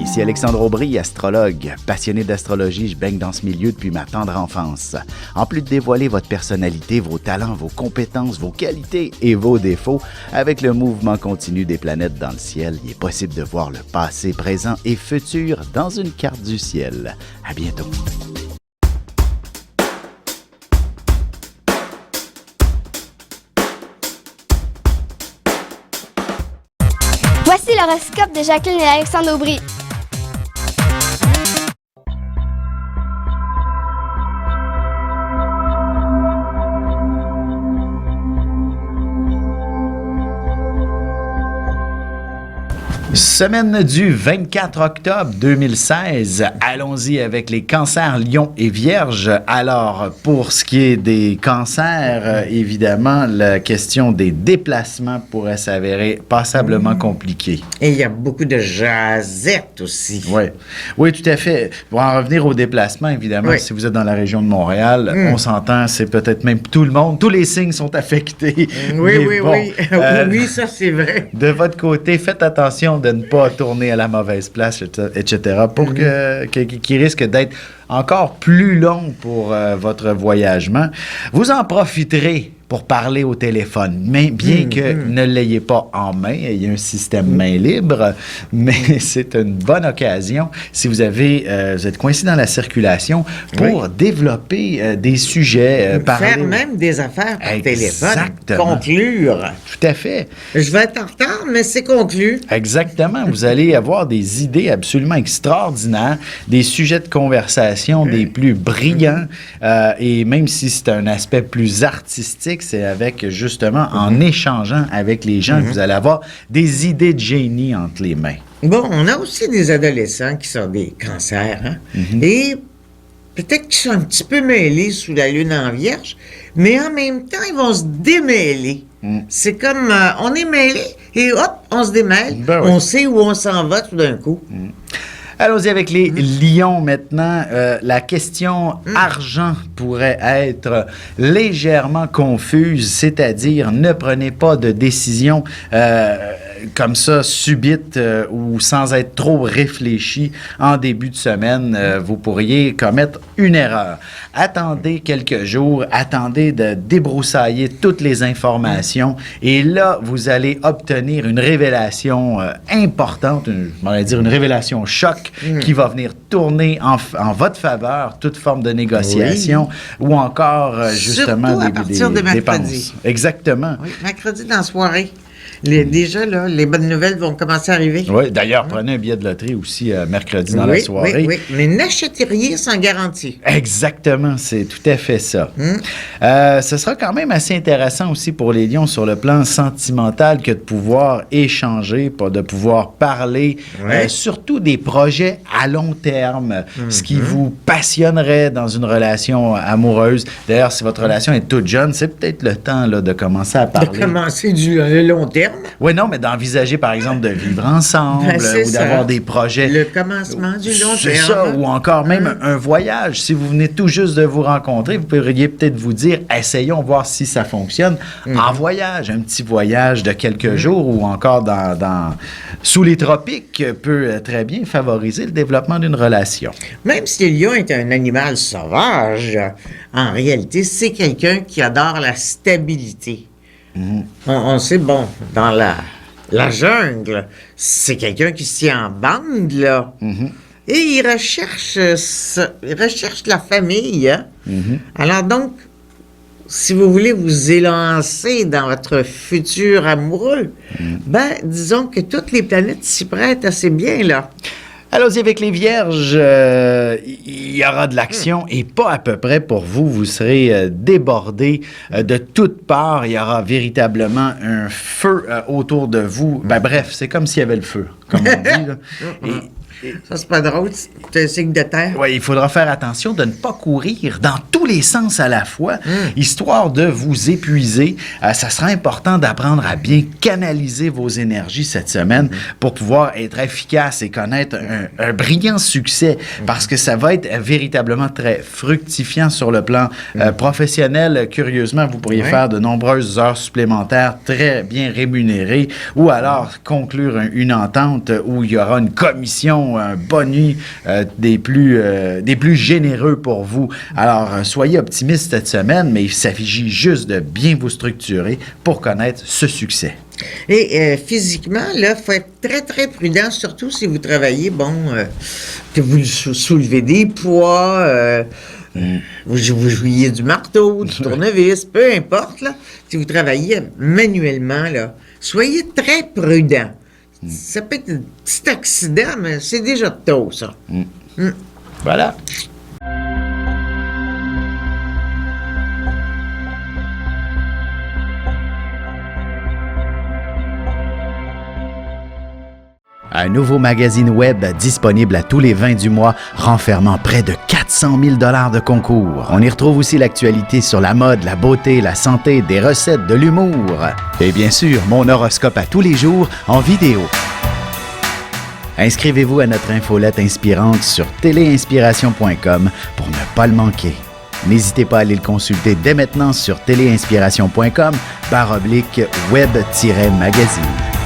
Ici Alexandre Aubry, astrologue. Passionné d'astrologie, je baigne dans ce milieu depuis ma tendre enfance. En plus de dévoiler votre personnalité, vos talents, vos compétences, vos qualités et vos défauts, avec le mouvement continu des planètes dans le ciel, il est possible de voir le passé, présent et futur dans une carte du ciel. À bientôt. Voici l'horoscope de Jacqueline et Alexandre Aubry. Semaine du 24 octobre 2016. Allons-y avec les cancers, lions et vierges. Alors, pour ce qui est des cancers, évidemment, la question des déplacements pourrait s'avérer passablement compliquée. Et il y a beaucoup de jasettes aussi. Oui, tout à fait. Pour en revenir aux déplacements, évidemment, si vous êtes dans la région de Montréal, on s'entend, c'est peut-être même tout le monde. Tous les signes sont affectés. Oui. Oui, ça, c'est vrai. De votre côté, faites attention de ne pas tourner à la mauvaise place, etc., pour qu'il risque d'être encore plus long pour votre voyagement. Vous en profiterez pour parler au téléphone, mais bien que ne l'ayez pas en main, il y a un système main libre, mais c'est une bonne occasion, si vous êtes coincé dans la circulation, pour développer des sujets, faire même des affaires par téléphone. Exactement. Conclure. Tout à fait. Je vais être en retard, mais c'est conclu. Exactement. Vous allez avoir des idées absolument extraordinaires, des sujets de conversation des plus brillants, et même si c'est un aspect plus artistique, c'est avec, justement, en échangeant avec les gens que vous allez avoir des idées de génie entre les mains. Bon, on a aussi des adolescents qui sont des cancers, hein? Et peut-être qu'ils sont un petit peu mêlés sous la lune en vierge, mais en même temps, ils vont se démêler. C'est comme, on est mêlés et hop, on se démêle. On sait où on s'en va tout d'un coup. Allons-y avec les lions maintenant. La question argent pourrait être légèrement confuse, c'est-à-dire ne prenez pas de décision comme ça, subite ou sans être trop réfléchi en début de semaine. Vous pourriez commettre une erreur. Attendez quelques jours, attendez de débroussailler toutes les informations et là, vous allez obtenir une révélation importante, une révélation choc qui va venir tourner en votre faveur toute forme de négociation ou encore justement surtout à partir de mercredi. Dépenses. Exactement. Oui, mercredi dans la soirée. Déjà, là, les bonnes nouvelles vont commencer à arriver. Oui, d'ailleurs, prenez un billet de loterie aussi mercredi dans la soirée. Oui, mais n'achetez rien sans garantie. Exactement, c'est tout à fait ça. Ce sera quand même assez intéressant aussi pour les lions sur le plan sentimental que de pouvoir échanger, de pouvoir parler, surtout des projets à long terme, ce qui vous passionnerait dans une relation amoureuse. D'ailleurs, si votre relation est toute jeune, c'est peut-être le temps là, de commencer à parler. De commencer du long terme. Oui, non, mais d'envisager, par exemple, de vivre ensemble ou d'avoir des projets. Le commencement du long terme. C'est ça, ou encore même un voyage. Si vous venez tout juste de vous rencontrer, vous pourriez peut-être vous dire, essayons, voir si ça fonctionne en voyage. Un petit voyage de quelques jours ou encore sous les tropiques peut très bien favoriser le développement d'une relation. Même si le lion est un animal sauvage, en réalité, c'est quelqu'un qui adore la stabilité. On sait, dans la jungle, c'est quelqu'un qui se tient en bande, là. Et il recherche la famille. Hein? Alors donc, si vous voulez vous élancer dans votre futur amoureux, disons que toutes les planètes s'y prêtent assez bien, là. Allons-y avec les vierges. Il y aura de l'action et pas à peu près pour vous. Vous serez débordés de toutes parts. Il y aura véritablement un feu autour de vous. Bref, c'est comme s'il y avait le feu, comme on dit. Là. Ça, c'est pas drôle, c'est un signe de terre. Oui, il faudra faire attention de ne pas courir dans tous les sens à la fois, histoire de vous épuiser. Ça sera important d'apprendre à bien canaliser vos énergies cette semaine pour pouvoir être efficace et connaître un brillant succès, parce que ça va être véritablement très fructifiant sur le plan professionnel. Curieusement, vous pourriez faire de nombreuses heures supplémentaires très bien rémunérées, ou alors conclure une entente où il y aura une commission réduction, un bonus des plus généreux pour vous. Alors, soyez optimistes cette semaine, mais il s'agit juste de bien vous structurer pour connaître ce succès. Et physiquement, là, il faut être très, très prudent, surtout si vous travaillez, que vous soulevez des poids, vous jouiez du marteau, du tournevis, peu importe, là, si vous travaillez manuellement, là, soyez très prudent. Ça peut être un petit accident, mais c'est déjà tôt, ça. Voilà. Un nouveau magazine web disponible à tous les 20 du mois, renfermant près de 400 000 $ de concours. On y retrouve aussi l'actualité sur la mode, la beauté, la santé, des recettes, de l'humour. Et bien sûr, mon horoscope à tous les jours en vidéo. Inscrivez-vous à notre infolette inspirante sur téléinspiration.com pour ne pas le manquer. N'hésitez pas à aller le consulter dès maintenant sur téléinspiration.com/web-magazine.